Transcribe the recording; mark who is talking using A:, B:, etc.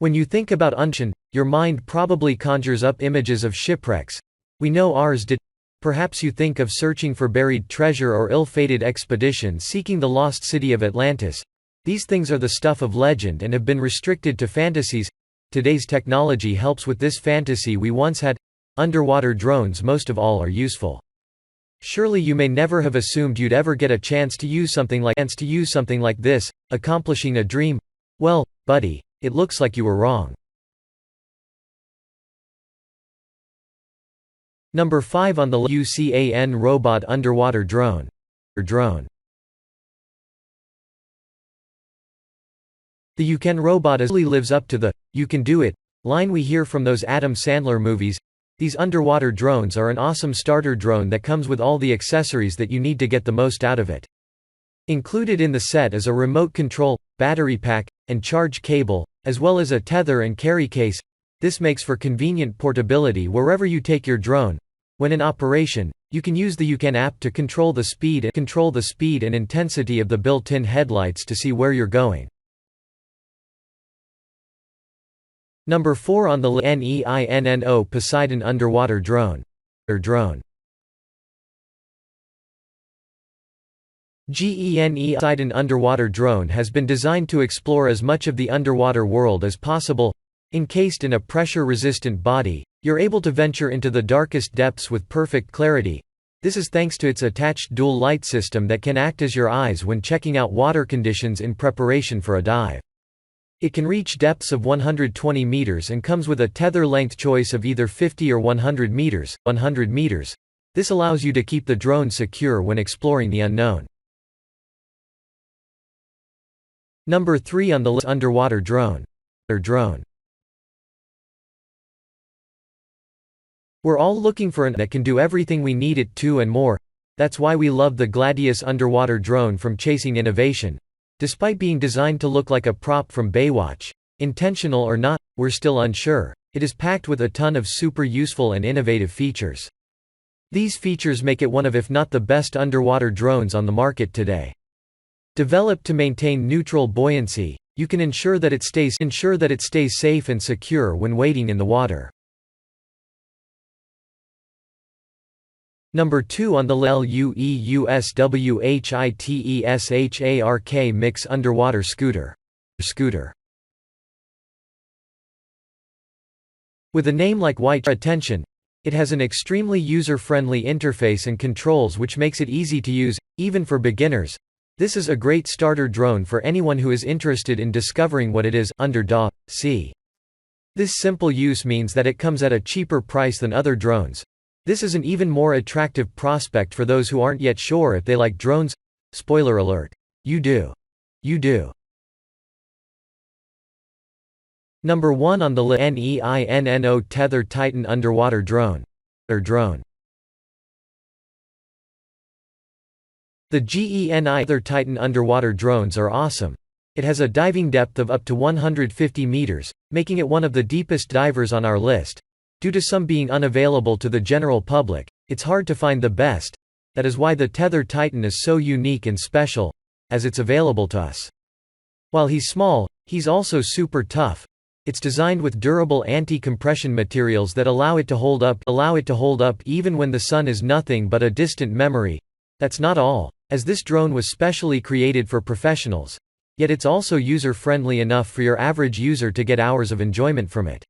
A: When you think about ocean, your mind probably conjures up images of shipwrecks. We know ours did. Perhaps you think of searching for buried treasure or ill-fated expedition seeking the lost city of Atlantis. These things are the stuff of legend and have been restricted to fantasies. Today's technology helps with this fantasy we once had. Underwater drones most of all are useful. Surely you may never have assumed you'd ever get a chance to use something like this, accomplishing a dream. Well, buddy, it looks like you were wrong. Number 5 on the UCAN Robot Underwater Drone. The You Can robot easily lives up to the "you can do it" line we hear from those Adam Sandler movies. These underwater drones are an awesome starter drone that comes with all the accessories that you need to get the most out of it. Included in the set is a remote control, battery pack, and charge cable, as well as a tether and carry case. This makes for convenient portability wherever you take your drone. When in operation, you can use the YouCan app to control the speed and intensity of the built-in headlights to see where you're going. Number 4 on the NEINNO Poseidon Underwater Drone. GENE Poseidon Underwater Drone has been designed to explore as much of the underwater world as possible. Encased in a pressure-resistant body, you're able to venture into the darkest depths with perfect clarity. This is thanks to its attached dual light system that can act as your eyes when checking out water conditions in preparation for a dive. It can reach depths of 120 meters and comes with a tether length choice of either 50 or 100 meters. This allows you to keep the drone secure when exploring the unknown. Number 3 on the list, underwater drone. We're all looking for an that can do everything we need it to and more. That's why we love the Gladius underwater drone from Chasing Innovation. Despite being designed to look like a prop from Baywatch, intentional or not, we're still unsure. It is packed with a ton of super useful and innovative features. These features make it one of, if not the best underwater drones on the market today. Developed to maintain neutral buoyancy, you can ensure that it stays safe and secure when wading in the water. Number 2 on the LUEUSWHITESHARK Mix Underwater Scooter. With a name like White Attention, it has an extremely user-friendly interface and controls which makes it easy to use, even for beginners. This is a great starter drone for anyone who is interested in discovering what it is under the sea. This simple use means that it comes at a cheaper price than other drones. This is an even more attractive prospect for those who aren't yet sure if they like drones. Spoiler alert. You do. Number 1 on the NEINNO Tether Titan Underwater Drone. The GENI Tether Titan underwater drones are awesome. It has a diving depth of up to 150 meters, making it one of the deepest divers on our list. Due to some being unavailable to the general public, it's hard to find the best. That is why the Tether Titan is so unique and special, as it's available to us. While he's small, he's also super tough. It's designed with durable anti-compression materials that allow it to hold up even when the sun is nothing but a distant memory. That's not all, as this drone was specially created for professionals. Yet it's also user-friendly enough for your average user to get hours of enjoyment from it.